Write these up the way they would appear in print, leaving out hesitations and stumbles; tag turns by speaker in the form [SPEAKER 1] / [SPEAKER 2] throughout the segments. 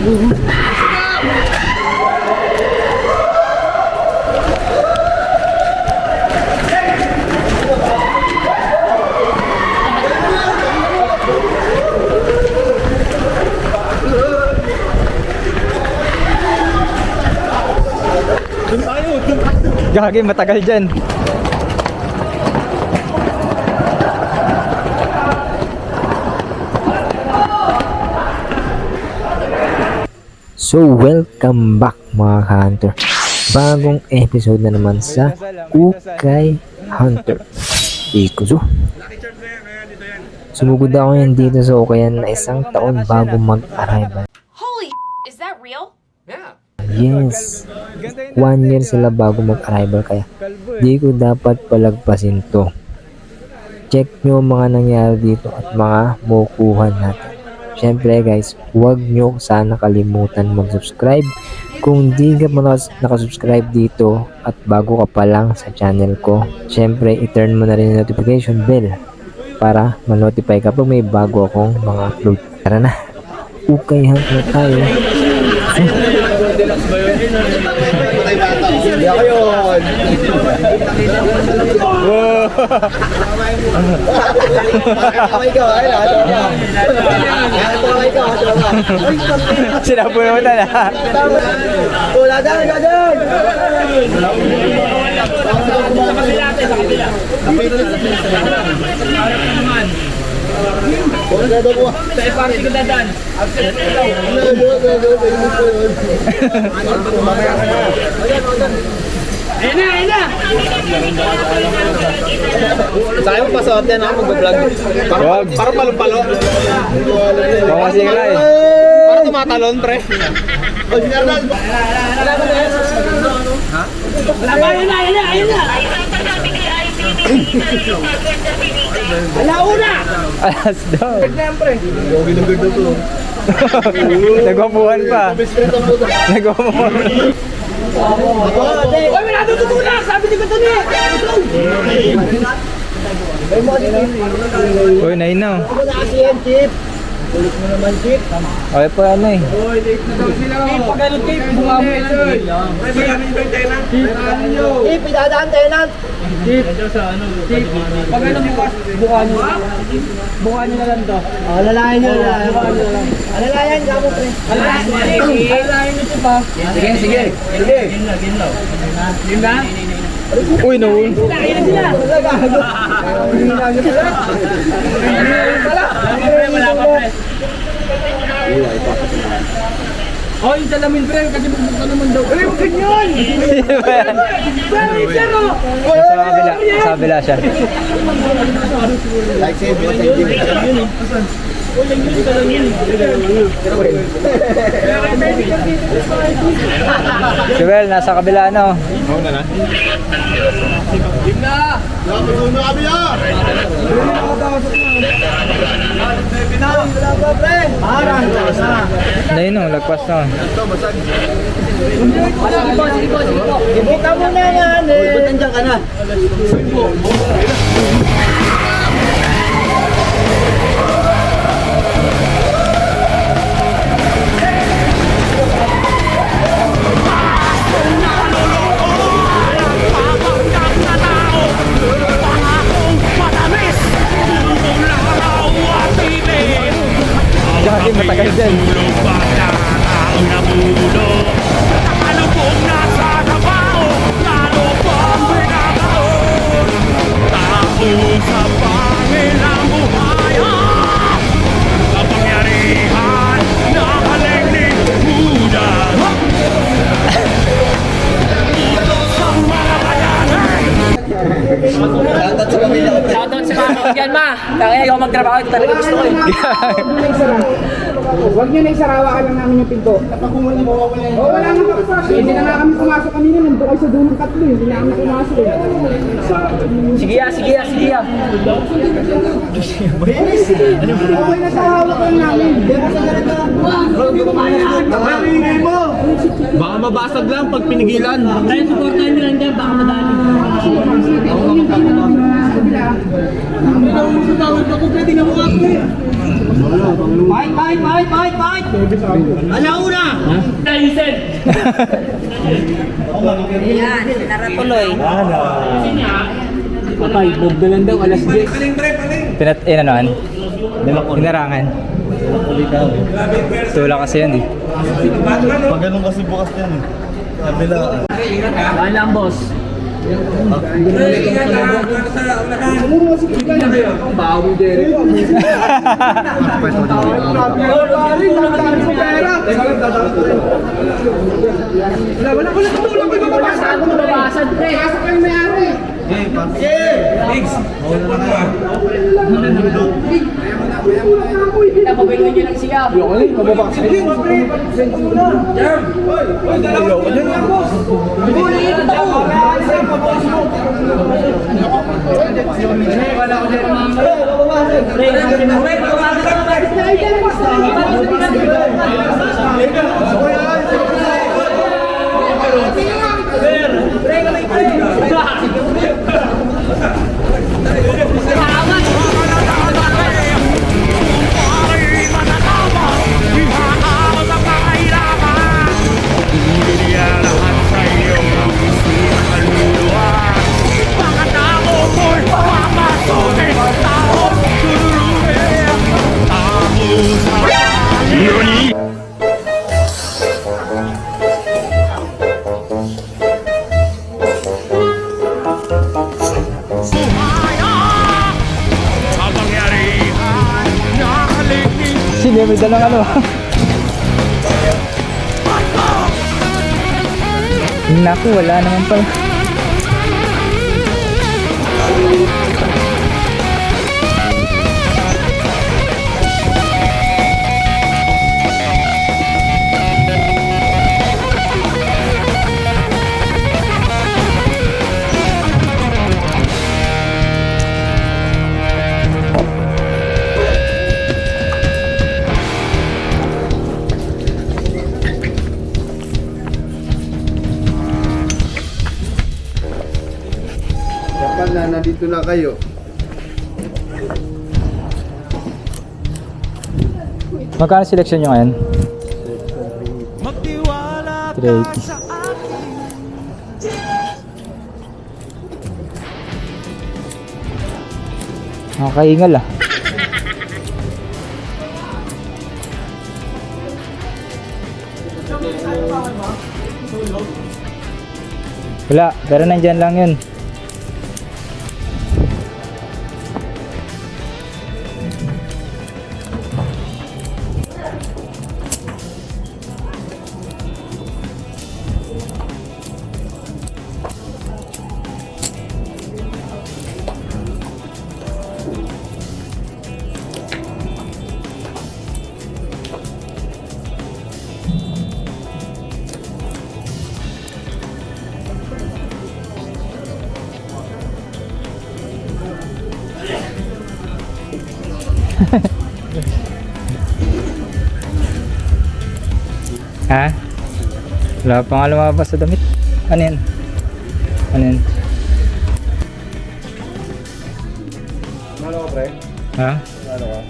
[SPEAKER 1] Gagi, matagal dyan.
[SPEAKER 2] So welcome back mga ka-hunter. Bagong episode na naman sa Ukay Hunter Ikuzo. Sumugod ako yan dito sa Ukayan na isang taon bago mag-arrival.
[SPEAKER 3] Holy is that real?
[SPEAKER 2] Yes, 1 year sila bago mag-arrival kaya di ko dapat palagpasin to. Check nyo mga nangyari dito at mga makukuha natin. Syempre guys, huwag nyo sana kalimutan mag-subscribe kung di ka pa nakasubscribe dito at bago ka pa lang sa channel ko. Syempre, i-turn mo na rin yung notification bell para ma-notify ka pag may bago akong mga upload. Tara na, ukay hunt na tayo.
[SPEAKER 4] Hindi ako yun. Kamay ko, ay lahat. Kamay ko,
[SPEAKER 1] Sinapo naman na.
[SPEAKER 4] wala dyan, wala dyan.
[SPEAKER 5] Sa party ko dadan. Ayun na, ayun na.
[SPEAKER 4] Sa akin pasot yan ako mag-vlog. Parang palong-palo.
[SPEAKER 1] Oo, kasi nga eh.
[SPEAKER 4] Parang tumatalon, pre.
[SPEAKER 5] Ayun na, ayun na, ayun na. Alauna!
[SPEAKER 1] Alas daw. Nagwapuhan pa. Nagwapuhan.
[SPEAKER 5] Uy, may natutulak! Sabi ni Batoni!
[SPEAKER 1] Uy, nainaw.
[SPEAKER 4] Ako na kasi yan, Chip. Ulit mo naman, Chip.
[SPEAKER 1] Okay pa ano eh.
[SPEAKER 5] Pag ganun kayo, bunga mo yan.
[SPEAKER 4] Chip, idadaan tenant.
[SPEAKER 5] Pag ganun bukas, buka nyo. Buka nyo na lang to.
[SPEAKER 4] Alalayan nyo, alalayan nyo. Alalayan, gamo, pre.
[SPEAKER 5] Alalayan nyo pa.
[SPEAKER 4] Sige, sige. Sige.
[SPEAKER 5] Yun na?
[SPEAKER 1] Uy, naul.
[SPEAKER 5] Ayun na sila. Wala pa, pre. Oh, yung salamin, pre, kasi bubuksan naman daw. Ay, huwag ganyan! Pero,
[SPEAKER 1] Sa kabila. Sa kabila siya.
[SPEAKER 4] Like, save mo, thank you.
[SPEAKER 1] Joel, nasa kabila ano. Nainaw, lagpas na.
[SPEAKER 4] Ibuka mo na yan, eh. Ba't nandiyan ka na?
[SPEAKER 1] Gagi, matagal dyan.
[SPEAKER 5] shoutout sa mga kapagyan, ma. Kaya ayaw magtrabaho, ito talaga gusto ko eh.
[SPEAKER 6] Huwag nyo na isarawa ka lang namin yung pinto. Napakumulan mo, wala yun. Oo, wala nga kapasok. Hindi na nga kami pumasok kanina. Nandun kayo sa dunong tatlo. Hindi na kami pumasok eh.
[SPEAKER 5] Sige ya, sige ya, sige ya.
[SPEAKER 6] Okay na sa hawak lang namin.
[SPEAKER 4] Ang mo! Baka mabasag lang pag pinigilan.
[SPEAKER 5] Tayo supportahan nyo lang dyan, baka madali.
[SPEAKER 6] ah.
[SPEAKER 5] Patay, magdalan daw, alas 10.
[SPEAKER 1] Inanoan? Hinarangan. Tula kasi yun eh.
[SPEAKER 7] Pag ganun kasi bukas yan eh. Kabila.
[SPEAKER 5] Saan lang, boss? Bawi din.
[SPEAKER 6] Wala tutulong ko mababasa.
[SPEAKER 5] Mababasad, pre.
[SPEAKER 6] Pasok kayo may-ari.
[SPEAKER 5] Napabigyan niya lang siya.
[SPEAKER 1] Sino may dalang ano? Naku, wala naman pala.
[SPEAKER 7] Kapag na nandito na kayo.
[SPEAKER 1] Magkano selection nyo ngayon? 380. Nakakaingal ah. Wala, pero nandyan lang yun. Ha? Wala pa nga lumabas sa damit. Ano yan? Ano yan?
[SPEAKER 7] Ano ka pre?
[SPEAKER 1] Ha?
[SPEAKER 7] Ano ka?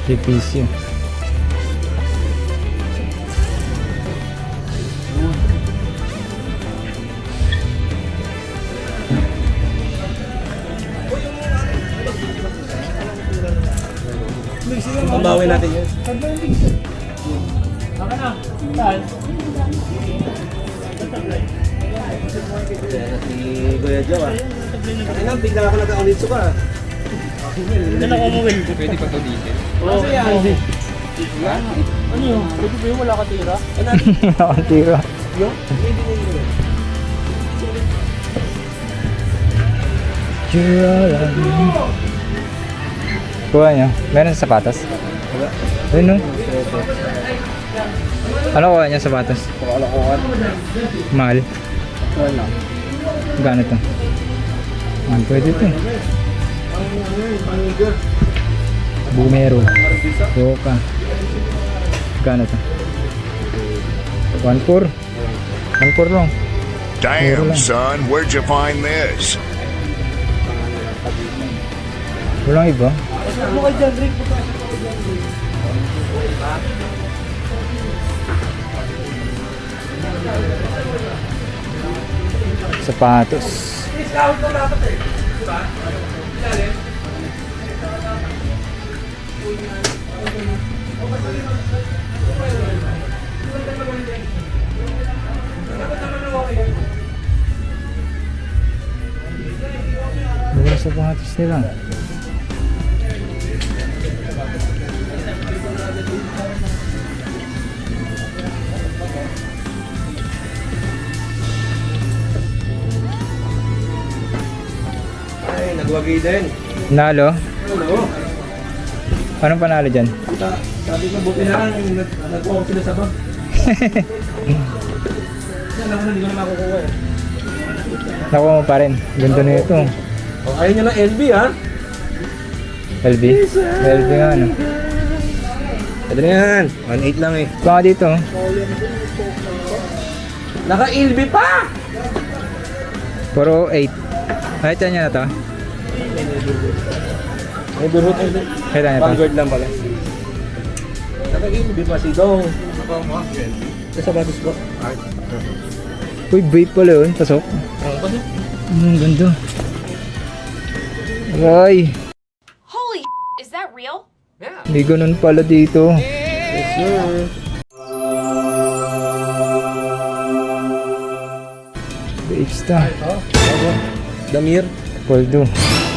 [SPEAKER 1] TPC.
[SPEAKER 4] Pambawin natin yun. Si Kuya Joe ah. Ay nang bigla ako nag-aulitso ka.
[SPEAKER 5] Hindi na umuwi. Pwede pa to dito.
[SPEAKER 4] Kasi yan.
[SPEAKER 5] Ano yun? Pwede ba yung wala ka tira?
[SPEAKER 1] Ang tira. Kuha niya. Meron sa sapatos? Wala. Ayun no? Ano kuha niya sa sapatos? Mahal.
[SPEAKER 4] Wala.
[SPEAKER 1] Gano to? Pwede to. Bumero. Yoka. Gano to? 1.4. 1.4 lang.
[SPEAKER 8] Damn, son, where'd you find this?
[SPEAKER 1] Walang iba. Sapatos. Mga sapatos nila.
[SPEAKER 4] Ay, nagwagi din.
[SPEAKER 1] Nalo?
[SPEAKER 4] Ano?
[SPEAKER 1] Anong panalo dyan?
[SPEAKER 4] Sabi ko, buti na lang nag-walk sila sa bag. Yan ako na, hindi ko na makukuha eh.
[SPEAKER 1] Nakuha mo pa rin. Ganda na ito.
[SPEAKER 4] Oh, ayaw nyo ng LB ha?
[SPEAKER 1] LB? LB nga ano.
[SPEAKER 4] Pwede na yan. 1.8 lang eh.
[SPEAKER 1] Baka dito.
[SPEAKER 4] Naka-LB pa!
[SPEAKER 1] Puro 8. Nakita niya na to?
[SPEAKER 4] May burot LB.
[SPEAKER 1] Nakita niya to?
[SPEAKER 4] Vanguard lang pala. Naka-LB pa si Dong. Sa sapatos ko.
[SPEAKER 1] Uy, vape pala yun. Pasok. Ganda. Aray.
[SPEAKER 3] Holy is that real?
[SPEAKER 1] May ganun pala dito.
[SPEAKER 4] Yes sir.
[SPEAKER 1] Extra.
[SPEAKER 4] Damir.
[SPEAKER 1] Poldo.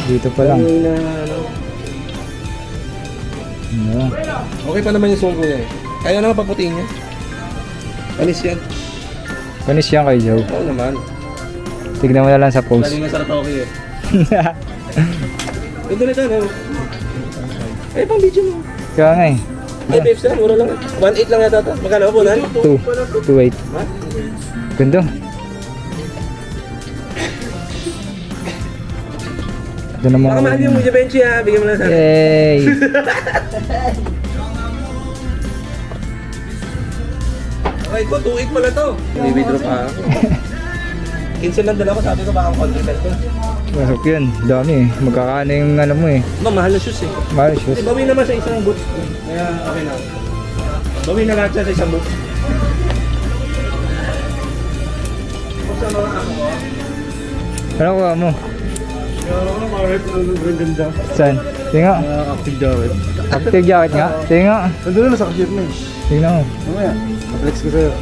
[SPEAKER 1] Dito pa lang.
[SPEAKER 4] Yung na ano.
[SPEAKER 1] Ano?
[SPEAKER 4] Okay pa naman yung sungko niya eh. Kaya naman paputiin niya. Panis yan.
[SPEAKER 1] Panis yan kay Joe.
[SPEAKER 4] Oo naman.
[SPEAKER 1] Tignan mo na lang sa post.
[SPEAKER 4] Galing nga sa Ratoki eh. Ito na ito, no? Ay, pang video mo.
[SPEAKER 1] Kaya nga eh.
[SPEAKER 4] Ay, babes yan, mura lang. 1.8 lang yata ito. Magkano po, nan?
[SPEAKER 1] 2. 2.8.
[SPEAKER 4] Ha?
[SPEAKER 1] Ganda. Ito na
[SPEAKER 4] Baka mahal yung Muja Benchi ha. Bigyan mo lang sa akin.
[SPEAKER 1] Yay!
[SPEAKER 4] Okay ko, 2.8 pala to. Bibidro pa ako. 15 lang dala ko, sabi ko baka kontribel ko.
[SPEAKER 1] Masok yun. Dami eh. Magkakano yung ano mo eh.
[SPEAKER 4] Mahal na shoes eh.
[SPEAKER 1] Mahal shoes.
[SPEAKER 4] Bawi naman sa isang boots. Kaya okay na. Bawi na lahat siya sa isang boots. Buksan mo ako.
[SPEAKER 1] Ano kuha mo?
[SPEAKER 4] Ano na mahal ng ganda.
[SPEAKER 1] Saan? Tingnan.
[SPEAKER 4] Active jacket.
[SPEAKER 1] Active jacket nga. Tingnan.
[SPEAKER 4] Nandun na nasa cashier na eh.
[SPEAKER 1] Tingnan mo.
[SPEAKER 4] Mamaya, flex ko sa'yo.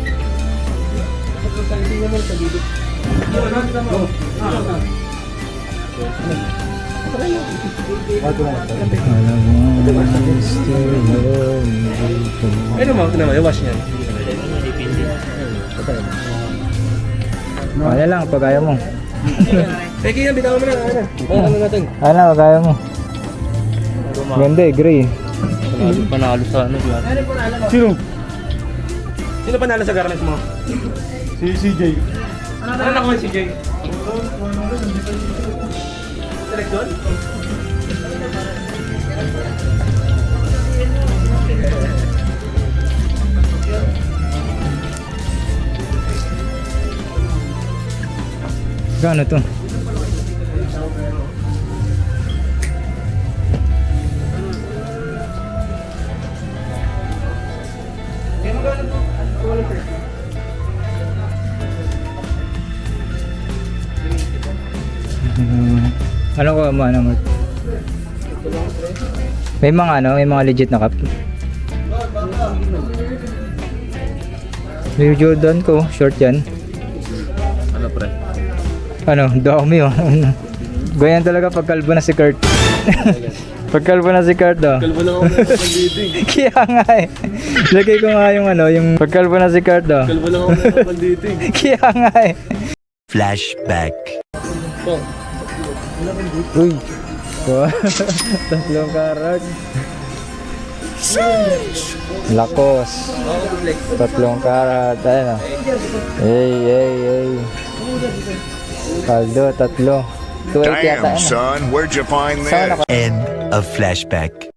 [SPEAKER 4] Ano mo? Ito naman, yung wash niyan.
[SPEAKER 1] Ano lang, pag ayaw mo.
[SPEAKER 4] Peki yan, bitawan mo na. Ano na natin?
[SPEAKER 1] Ano, pag ayaw mo. Ganda eh, gray.
[SPEAKER 5] Panalo sa ano yan.
[SPEAKER 4] Sino? Sino panalo sa garments mo?
[SPEAKER 7] Si CJ.
[SPEAKER 4] Ano nakuha si Jay? Selection?
[SPEAKER 1] Gano to? Ano ko mo ano Mark? May mga ano, may mga legit na cup. May Jordan ko, short yan.
[SPEAKER 4] Ano
[SPEAKER 7] pre.
[SPEAKER 1] Ano, dami oh. Ganyan talaga pag kalbo na si Kurt. Pag kalbo na si Kurt oh.
[SPEAKER 7] Kalbo lang ako na panditing.
[SPEAKER 1] Kaya nga eh. Lagay ko nga yung ano, yung pag kalbo na si Kurt oh.
[SPEAKER 7] Kalbo lang ako na panditing.
[SPEAKER 1] Kaya nga eh.
[SPEAKER 9] Flashback.
[SPEAKER 1] Uy. Wow. Tatlong karat. Lakos. Tatlong karat. Ayun oh. Hey. Kaldo, tatlo. 280 yata
[SPEAKER 8] Damn,
[SPEAKER 1] yun.
[SPEAKER 8] son, where'd you find
[SPEAKER 1] Saan
[SPEAKER 8] this?
[SPEAKER 9] End of flashback.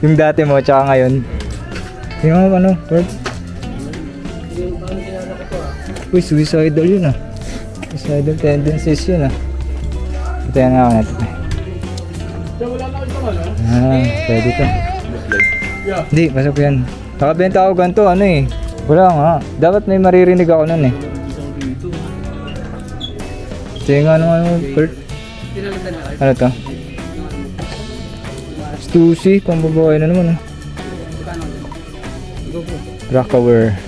[SPEAKER 1] Yung dati mo, tsaka ngayon. Yung ano, Kurt. Uy, suicidal yun ah. Suicidal tendencies yun ah. Ito yan nga ako natin. Pwede to. Hindi, pasok yan. Nakabenta ako ganito, ano eh. Wala nga. Dapat may maririnig ako nun eh. Ito yung ano, Kurt. Ano to? Stussy, pang babae na naman ah. Rockaware.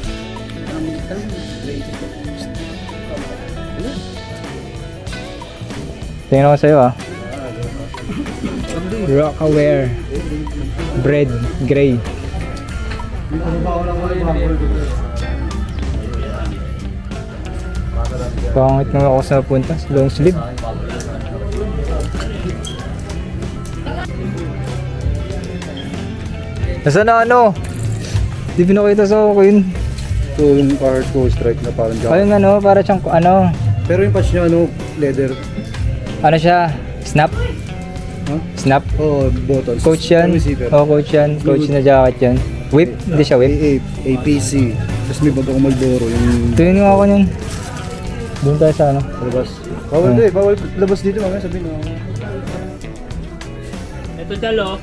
[SPEAKER 1] Tingnan ko sa'yo ah. Rockaware. Bread, gray. Pangit naman ako sa punta, long sleeve. Nasaan na ano? Di pinakita sa akin.
[SPEAKER 7] So yung hard ko strike na parang jacket.
[SPEAKER 1] Ayun ano, para siyang ano.
[SPEAKER 7] Pero yung patch niya ano, leather.
[SPEAKER 1] Ano siya? Snap?
[SPEAKER 7] Huh?
[SPEAKER 1] Snap?
[SPEAKER 7] Oh, buttons.
[SPEAKER 1] Coach yan?
[SPEAKER 7] Receiver.
[SPEAKER 1] Oo, coach yan. Coach na jacket yan. Whip? Hindi siya whip.
[SPEAKER 7] A8, APC. Tapos may bago Marlboro yung
[SPEAKER 1] Tingin nga ako yun. Doon tayo sa ano.
[SPEAKER 7] labas. Bawal to eh, bawal labas dito mamaya sabihin mo.
[SPEAKER 5] Ito dalo.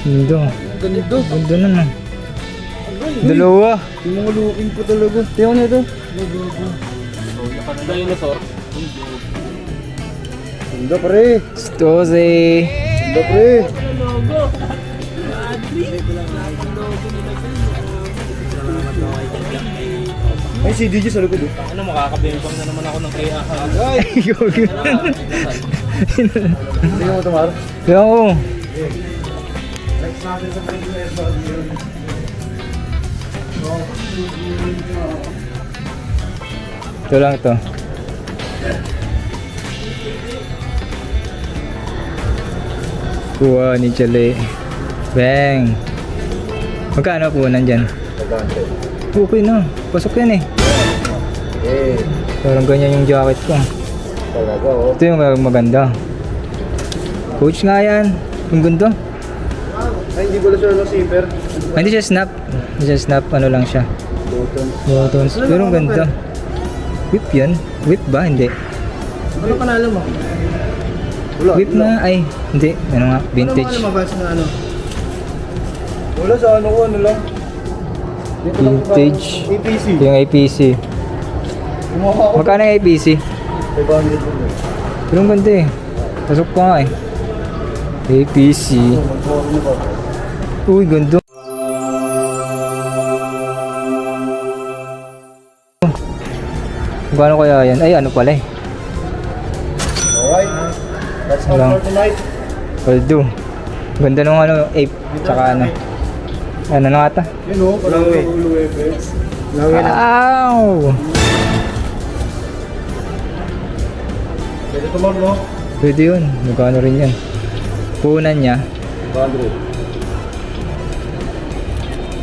[SPEAKER 1] Ganda.
[SPEAKER 7] Ganito.
[SPEAKER 1] Ganda naman. Dalawa.
[SPEAKER 7] Yung mga looking po talaga. Tiyo na ito.
[SPEAKER 5] Dinosaur.
[SPEAKER 7] Ganda pre.
[SPEAKER 1] Stose.
[SPEAKER 7] Ganda pre. Ay, si DJ sa likod eh.
[SPEAKER 5] Ano, makakabembang na naman ako ng kaya.
[SPEAKER 7] Hindi mo tumar.
[SPEAKER 1] Kaya ako. Ito lang ito. Kuha ni Chale. Bang. Magkano po nandyan? Okay na. Pasok yan eh. Parang ganyan yung jacket ko.
[SPEAKER 7] Talaga oh.
[SPEAKER 1] Ito yung maganda. Coach nga yan. Yung ganda.
[SPEAKER 7] Ay, hindi pala siya zipper.
[SPEAKER 1] Ay, hindi siya snap. Hindi siya snap. Ano lang siya. Buttons. Pero ang ganda. Whip yan. Whip ba? Hindi.
[SPEAKER 7] Ano panalo mo? Wala.
[SPEAKER 1] Whip na. Ay, hindi. Ano nga? Vintage.
[SPEAKER 7] Ano mabas na ano? Wala sa ano ko, ano lang. Dito lang sa
[SPEAKER 1] Vintage.
[SPEAKER 7] APC.
[SPEAKER 1] Yung APC.
[SPEAKER 7] Kumuha ko.
[SPEAKER 1] Magkano yung APC?
[SPEAKER 7] 500 po.
[SPEAKER 1] Pero ang ganda eh. Pasok ko nga eh. APC. Uy, ganda. Gano'n kaya yan? Ay, ano pala eh.
[SPEAKER 7] Alright. That's all
[SPEAKER 1] Lang.
[SPEAKER 7] for tonight.
[SPEAKER 1] Although, ganda nung ano, ape. Tsaka ano. Ano na ata?
[SPEAKER 7] Yun o, parang ulo efes. Lawi na.
[SPEAKER 1] Ow!
[SPEAKER 7] Pwede tumar no?
[SPEAKER 1] Pwede yun. Magkano rin yan. Punan niya.
[SPEAKER 7] 200.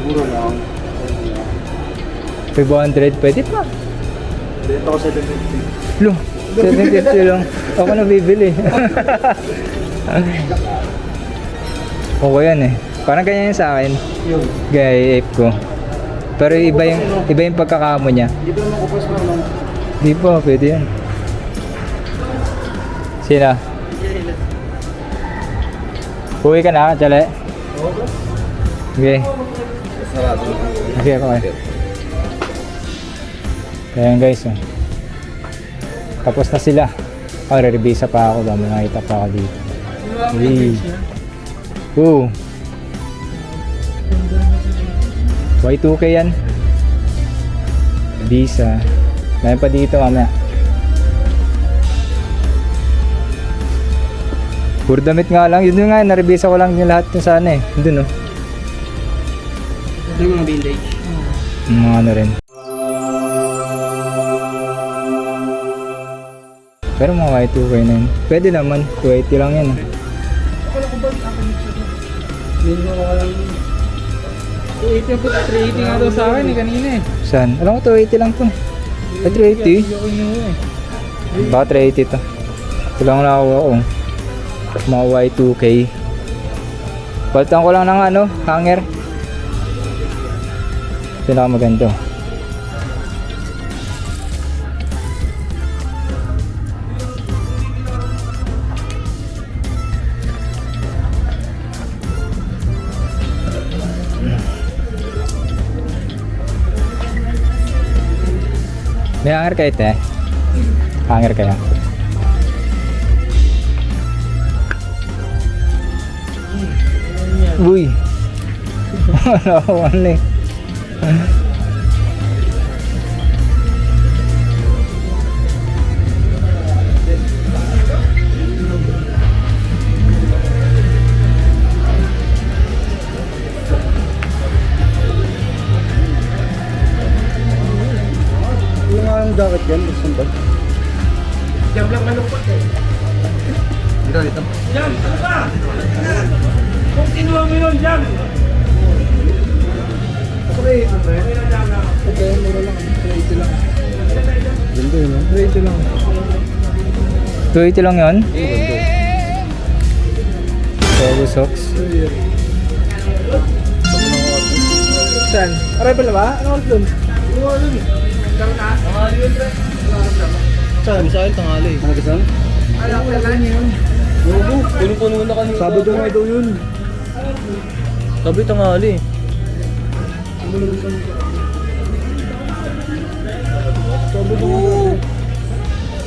[SPEAKER 7] Mura lang.
[SPEAKER 1] 500. Pwede pa.
[SPEAKER 7] Dito ako 750.
[SPEAKER 1] Lo, 750 lang. Ako na bibili. Okay yan eh. Parang ganyan yun sa akin. Gaya yung ape ko. Pero iba yung pagkakamo niya.
[SPEAKER 7] Dito naman kupas na lang.
[SPEAKER 1] Di pa, pwede yan. Sino? Uwi ka na, Chale? Okay. Okay, okay. Kaya yan guys, oh. Tapos na sila. Re-revisa pa ako ba? May nakita pa ako dito. Hey. Oh. Y2K yan. Visa. Mayroon pa dito mamaya. Puro damit nga lang. Yun nga, naribisa ko lang yung lahat yung sana eh. Doon oh.
[SPEAKER 6] Ito yung mga village.
[SPEAKER 1] Mga ano rin. Pero mga Y2K na yun. Pwede naman. 280 lang yan.
[SPEAKER 6] Medyo ko lang. 280 po, 380 nga daw sa akin eh, kanina eh.
[SPEAKER 1] Saan? Alam ko 280 lang to. Ay, 380.
[SPEAKER 6] Ayoko nyo eh.
[SPEAKER 1] Baka 380 to. Ito lang nakakuha ko. Mga Y2K. Palitan ko lang ng ano, hanger. Pinakamaganda. May hanger kayo te? Hanger kaya? Uy! Wala ko ano eh.
[SPEAKER 7] Yung nga yung jacket yan, gusto ba?
[SPEAKER 6] Jam lang malupot eh.
[SPEAKER 7] Dito, dito.
[SPEAKER 6] Jam, ano ba? Kung kinuha mo yun, Jam!
[SPEAKER 7] Okay, mura lang. 380 lang. Ganda yun, 380 lang.
[SPEAKER 1] 280 lang yun? Togo socks.
[SPEAKER 6] Saan? Arrival na ba? Ano oras dun? Ano oras dun? Karoon na? Tanghali yun, pre.
[SPEAKER 7] Saan? Saan? Tanghali. Tanghali?
[SPEAKER 6] Alam ko lang yun.
[SPEAKER 7] Logo.
[SPEAKER 4] Puno-puno na kanina.
[SPEAKER 7] Sabado nga daw yun.
[SPEAKER 4] Sabi tanghali.
[SPEAKER 7] Sabado nga.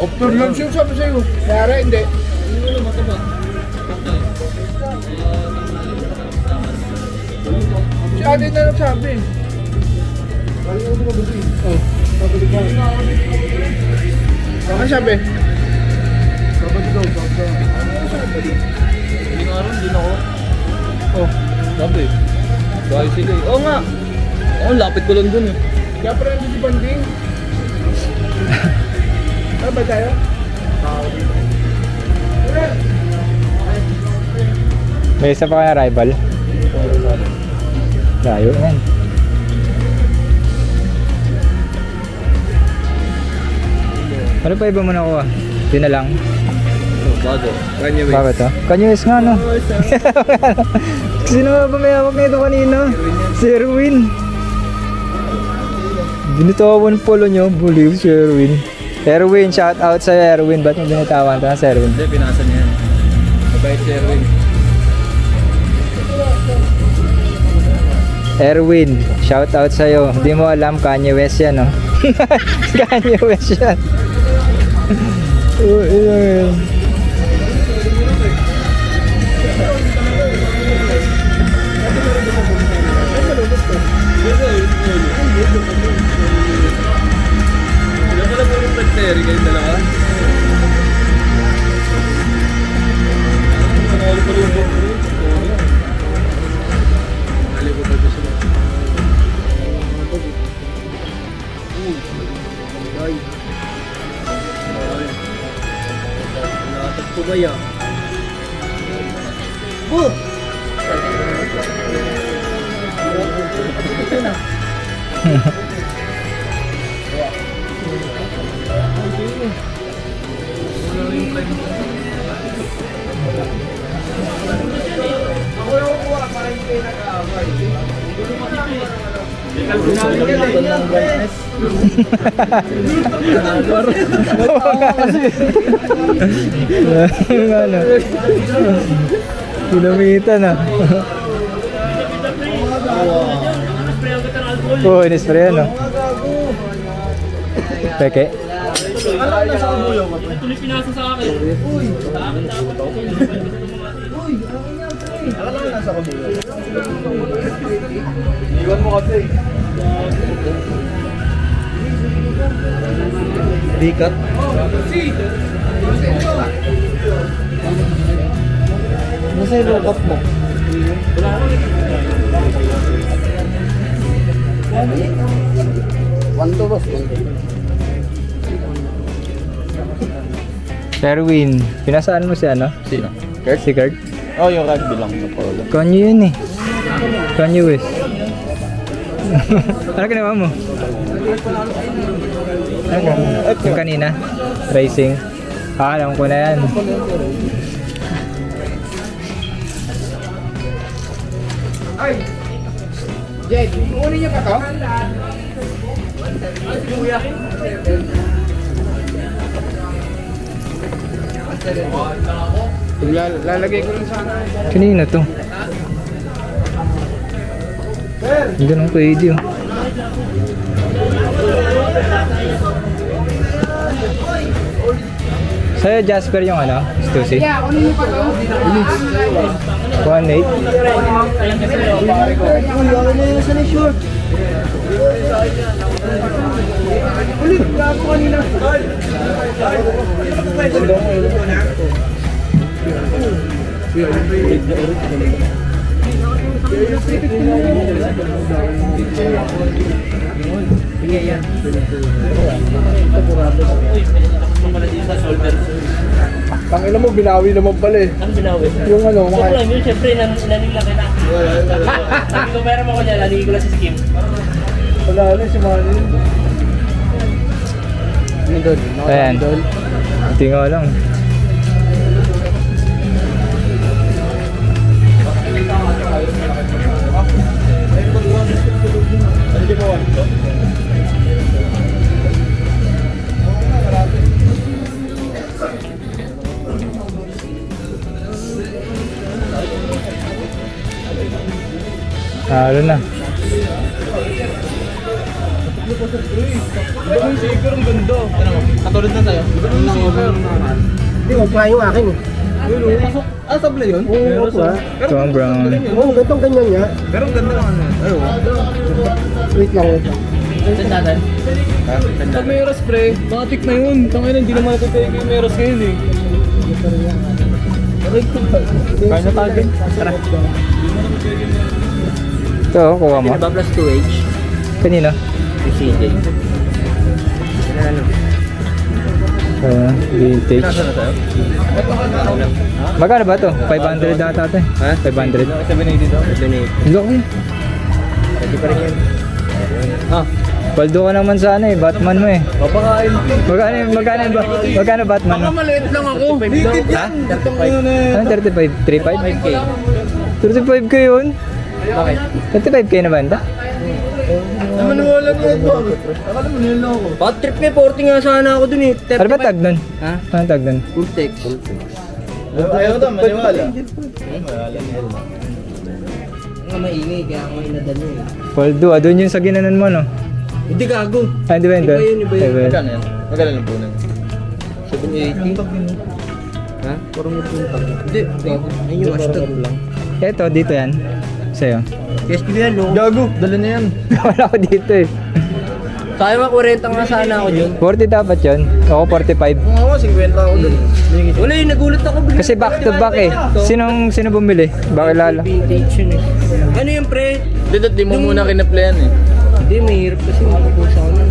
[SPEAKER 6] After lunch yung sabi sa'yo. Kaya hindi. Si ate na nagsabi. Oh. Ano sabi?
[SPEAKER 7] Sabado daw, sabado.
[SPEAKER 4] Hindi nga rin, din ako.
[SPEAKER 6] Oh.
[SPEAKER 4] Sabi. Dahil sila eh. Oo nga. Oo, lapit ko lang dun eh.
[SPEAKER 6] Kaya pala nandito si Banding. Ano ba tayo?
[SPEAKER 1] May isa pa kaya rival? Layo yan. Ano pa iba mo nakuha? Yun na lang.
[SPEAKER 4] Bago. Kanye West.
[SPEAKER 1] Bakit to? Kanye West nga no? Sino nga ba may hawak nito kanina? Si Erwin. Binitawan polo nyo. Buliw si Erwin. Erwin, shout out sa Erwin. Ba't mo binitawan ito na si Erwin?
[SPEAKER 4] Hindi, pinasa niya yan. Mabait si Erwin.
[SPEAKER 1] Erwin, shout out sa'yo. Hindi mo alam, Kanye West yan, no? Kanye West yan. Oh, yun.
[SPEAKER 4] Sila pala po yung nag-terry kayo dalawa. Nakali pa rin yung book rin. Nakali ko pa ito sila. Nakatag po ba yan?
[SPEAKER 1] Ano? Kinamitan ah. Oh, inispray ano? Peke?
[SPEAKER 7] Iwan mo kasi. Bikat. Nasa yung low cut mo?
[SPEAKER 1] Sherwin, pinasaan mo si ano?
[SPEAKER 7] Sino?
[SPEAKER 1] Kurt? Si Kurt?
[SPEAKER 7] Oh, yung rugby lang na pala.
[SPEAKER 1] Kanye yun eh. Kanye West. Ano ginawa mo? Ano ginawa mo? Yung kanina? Racing? Ah, alam ko na yan.
[SPEAKER 6] Jed, kunin niyo pa to? Lalagay ko lang sana.
[SPEAKER 1] Kanina to. Ganun ko ideo. Sa'yo Jasper yung ano? Stussy?
[SPEAKER 6] Yeah, kunin niyo pa to.
[SPEAKER 1] 1.8?
[SPEAKER 6] Ulit, gago kanina. Tangina mo, binawi naman pala eh.
[SPEAKER 5] Ano binawi?
[SPEAKER 6] Yung ano,
[SPEAKER 5] So,
[SPEAKER 6] mga...
[SPEAKER 5] alam yun, syempre, naning lang kita. Sabi ko, meron ako dyan, naning ko lang sa skim.
[SPEAKER 6] Wala na si Manny. Ano doon?
[SPEAKER 1] Ayan. Tingo lang. Halo na.
[SPEAKER 7] Katulad na sa'yo?
[SPEAKER 6] Hindi, wag pa yung akin eh.
[SPEAKER 7] Ah, sabla yun?
[SPEAKER 6] Oo, wag pa.
[SPEAKER 1] Ito ang brown.
[SPEAKER 6] Oo, gantong ganyan nga.
[SPEAKER 7] Pero ang ganda naman yun. Ay,
[SPEAKER 6] Wait lang, wait lang.
[SPEAKER 5] Tandaan.
[SPEAKER 7] Pag may eros pre, matik na yun. Tangin na, hindi naman natutayag yung eros ngayon eh. Kaya na tayo. Tara.
[SPEAKER 1] Ito, kuha mo.
[SPEAKER 5] Ba plus 2H?
[SPEAKER 1] Kanino?
[SPEAKER 5] Si CJ.
[SPEAKER 1] Vintage.
[SPEAKER 7] Nasa na tayo?
[SPEAKER 1] Magkano ba to? 500 data ito eh.
[SPEAKER 7] Ha?
[SPEAKER 1] 500.
[SPEAKER 7] 780 daw. 780.
[SPEAKER 1] Laki.
[SPEAKER 7] Pwede pa rin yan. Ah,
[SPEAKER 1] Paldo ka naman sana eh. Batman mo eh.
[SPEAKER 7] papakain.
[SPEAKER 1] Magkano Batman mo?
[SPEAKER 7] Maliit lang ako. Bigit yan. 35.
[SPEAKER 1] Ano 35? 35?
[SPEAKER 5] 5K.
[SPEAKER 1] 35k yun?
[SPEAKER 5] Bakit?
[SPEAKER 1] 35k na banda?
[SPEAKER 7] Naman wala niya ito. Akala mo nila ako.
[SPEAKER 5] Bad trip may 40 nga sana ako dun eh.
[SPEAKER 1] Ano ba tag nun?
[SPEAKER 5] Ha?
[SPEAKER 1] Ano tag nun?
[SPEAKER 5] Full-tex.
[SPEAKER 7] Ayaw daw, maniwala.
[SPEAKER 5] Nga maingay, kaya ako inadan yun eh.
[SPEAKER 1] Paldo, doon yung sa ginanon mo no?
[SPEAKER 5] Hindi gago.
[SPEAKER 1] Ah, hindi ba yun doon?
[SPEAKER 5] Iba yun.
[SPEAKER 7] Magkano yan? Magkano lang po nun?
[SPEAKER 5] 780. Ha? Parang magpunta. Hindi, gago. Ayun yung hashtag lang.
[SPEAKER 1] Ito, dito yan. Sa'yo.
[SPEAKER 5] Yes, ko yan, loko.
[SPEAKER 7] Gago, dala na yan.
[SPEAKER 1] Wala ko dito eh.
[SPEAKER 5] Sayang nga 40 nga sana ako dun.
[SPEAKER 1] 40 dapat yun. Ako 45.
[SPEAKER 7] Kung ako, 50 ako dun.
[SPEAKER 5] Wala yun, nagulat ako. Bigla.
[SPEAKER 1] Kasi back to back eh. Sino bumili? Bakit lalo?
[SPEAKER 5] Vintage yun eh. Ano yung pre?
[SPEAKER 7] Di mo muna kinaplayan eh.
[SPEAKER 5] Hindi, mahirap kasi makapusa ko nun.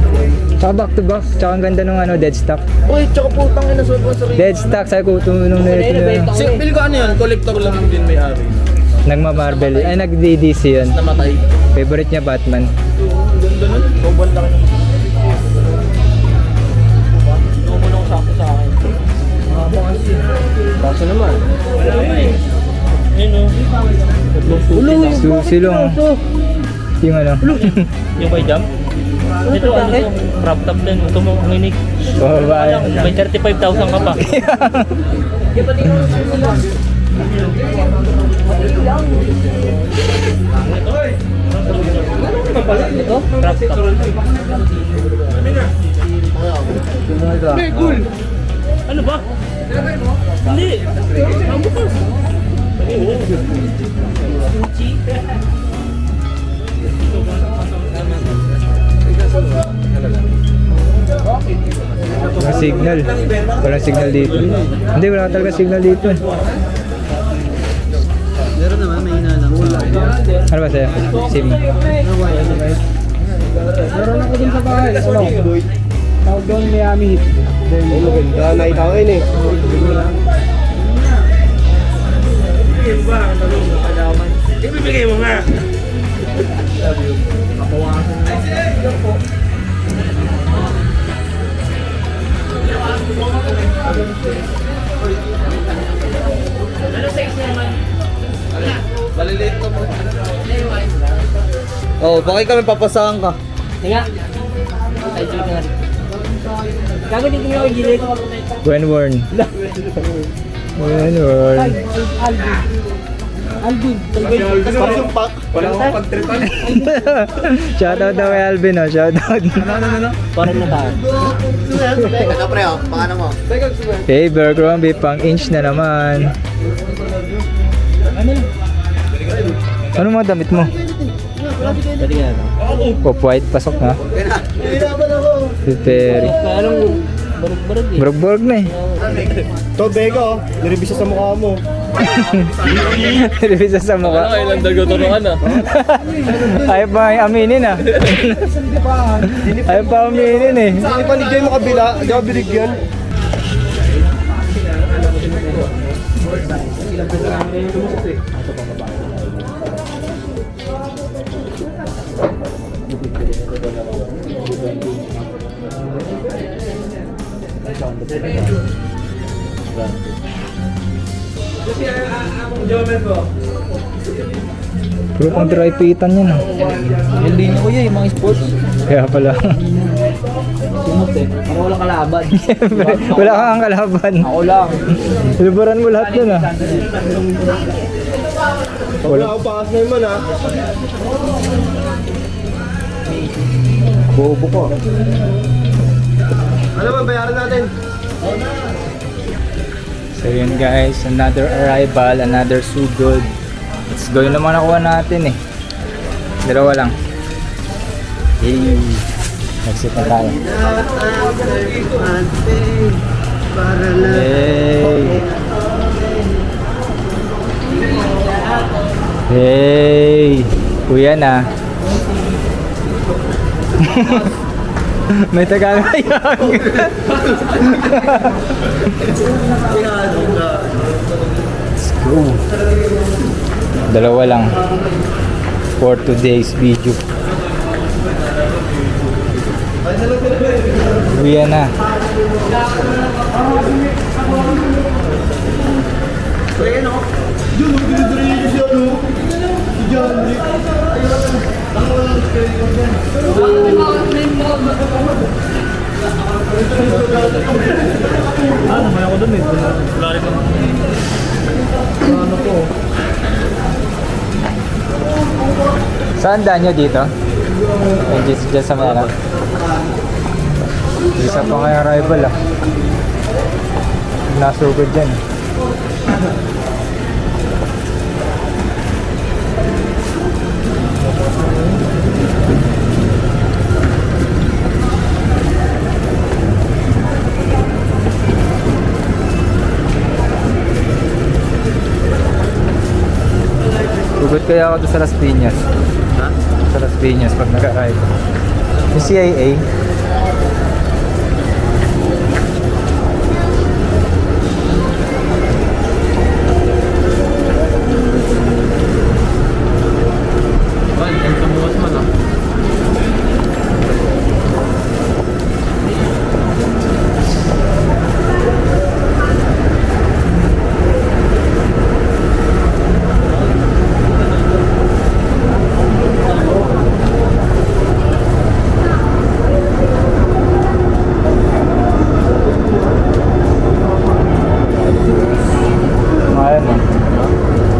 [SPEAKER 1] Tsaka back to back. Tsaka ang ganda nung ano, dead stock.
[SPEAKER 7] Uy, tsaka putang ina sobrang sarili.
[SPEAKER 1] Dead stock, sabi ko tumulong na ito na.
[SPEAKER 7] Pili ko ano yun, collector lang din may ari.
[SPEAKER 1] Nagma-Marvel. Ay, nag-DDC yun.
[SPEAKER 7] Namatay.
[SPEAKER 1] Favorite niya Batman.
[SPEAKER 7] Ganda nun, sobrang laki ng
[SPEAKER 5] Tumulong sakto sa akin.
[SPEAKER 7] kaso naman.
[SPEAKER 5] Ayun o.
[SPEAKER 1] Susi lang. Yung ano.
[SPEAKER 5] Yung by jump? Ito ano to? Crop top din. Ito mo uminig.
[SPEAKER 1] Babae.
[SPEAKER 5] May 35,000 ka pa. Ito? Crop top. Ano ba? Hindi. Ang bukas.
[SPEAKER 1] Walang signal. Walang signal dito. Hindi, wala talaga signal dito.
[SPEAKER 7] Meron naman, may hinalang sa akin.
[SPEAKER 1] Ano ba sa'yo? SIM.
[SPEAKER 6] Meron ako dun sa bahay. Ano? Tawag doon Miami Heat.
[SPEAKER 7] Maganda, nakita ko yun eh.
[SPEAKER 5] Ibibigay mo nga.
[SPEAKER 4] Maliliit ka mo.
[SPEAKER 7] Oh, bakit kami papasahan ka?
[SPEAKER 5] Tinga. Ay, joke nga rin. Gago din kami ako gilid.
[SPEAKER 1] Wenworn. Wenworn.
[SPEAKER 6] Alvin.
[SPEAKER 4] Wala akong pagtripan.
[SPEAKER 1] Shoutout daw kay Alvin, oh. Shoutout.
[SPEAKER 5] Parang na tayo.
[SPEAKER 7] Ano pre, oh? Paano mo?
[SPEAKER 1] Hey, Bergrumbie, pang inch na naman. Ano mga damit mo?
[SPEAKER 5] Dali nga, no?
[SPEAKER 1] Off-white, pasok na.
[SPEAKER 7] Hinaban ako.
[SPEAKER 1] Perry.
[SPEAKER 5] Anong barog-barog eh.
[SPEAKER 1] Borg na eh.
[SPEAKER 7] To, Bega, oh. Niribisa sa mukha mo.
[SPEAKER 1] Revisa sa mukha.
[SPEAKER 4] Ilang dago turuan ah.
[SPEAKER 1] Ayaw pa aminin ah. Ayaw pa aminin eh.
[SPEAKER 7] Hindi pa nigay mo kabila, hindi ako binigyan.
[SPEAKER 1] Puro pang dry pitan yan ah.
[SPEAKER 5] Hindi na ko yun, yung mga sports.
[SPEAKER 1] Kaya pala.
[SPEAKER 5] Sumot eh. Parang walang kalaban.
[SPEAKER 1] Wala kang kalaban.
[SPEAKER 5] Ako lang.
[SPEAKER 1] Liburan mo lahat yun ah.
[SPEAKER 7] Wala akong pakas na naman, ah.
[SPEAKER 1] Bobo ko.
[SPEAKER 7] Ano ba, bayaran natin?
[SPEAKER 1] So yun guys, another arrival, another sugod. Let's go, yun naman nakuha natin eh. Dalawa lang. Yay! Exit na tayo. Yay! Hey! Kuya na. May Tagalog yan. Let's go. Dalawa lang for today's video. Uwi na. Saan daan nyo dito? Diyan sa mga isa pa kaya arrival ah. Nasugod dyan. Sugod kaya ako doon sa Las Piñas.
[SPEAKER 7] Ha?
[SPEAKER 1] Sa Las Piñas pag nag-arrive. Yung CIA.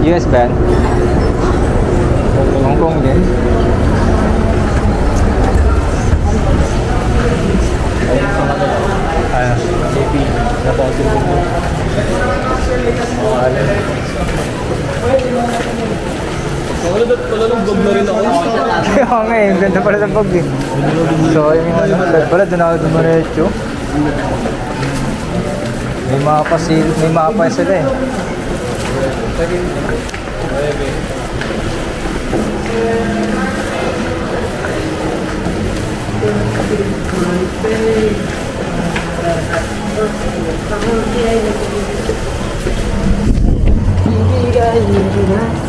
[SPEAKER 1] US ba yan? Hong Kong din. JP.
[SPEAKER 4] Wala nang vlog na rin ako.
[SPEAKER 1] Kaya nga eh, ganda pala ng pag eh. So yung ano, pala doon ako dumiretso. May mapa sila eh.
[SPEAKER 2] Bibigay na